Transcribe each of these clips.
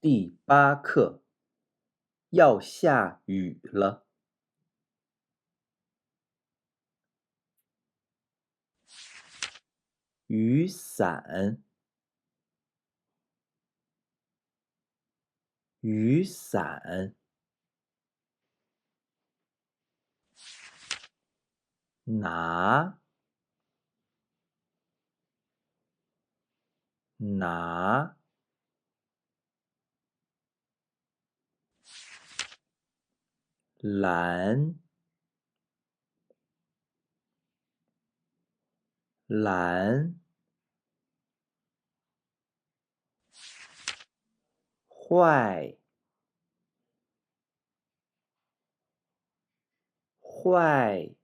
第8课，要下雨了。雨伞，雨伞，拿，拿，篮，篮，坏，坏，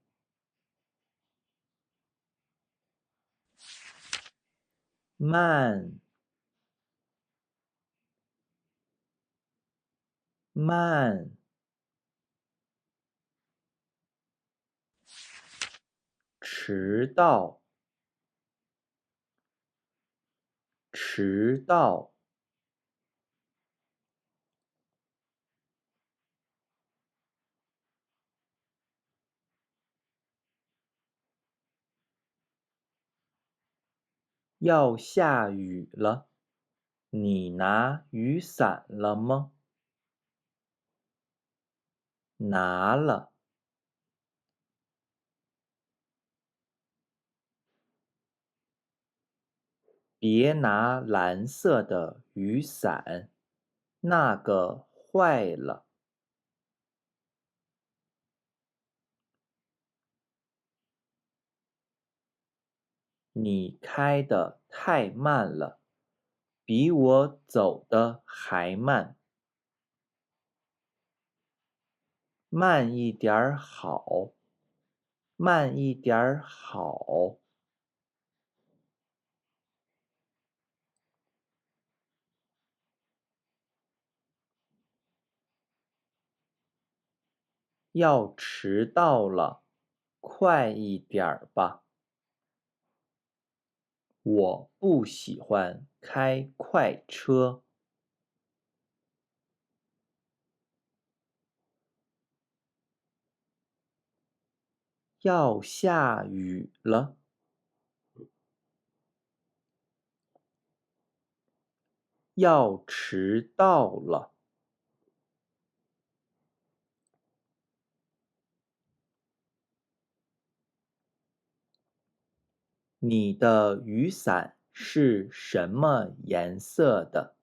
慢，慢，迟到，迟到。要下雨了，你拿雨伞了吗？拿了。别拿蓝色的雨伞，那个坏了。你开得太慢了，比我走的还慢。慢一点儿好，慢一点儿好。要迟到了，快一点儿吧。我不喜欢开快车。要下雨了，要迟到了。你的雨伞是什么颜色的？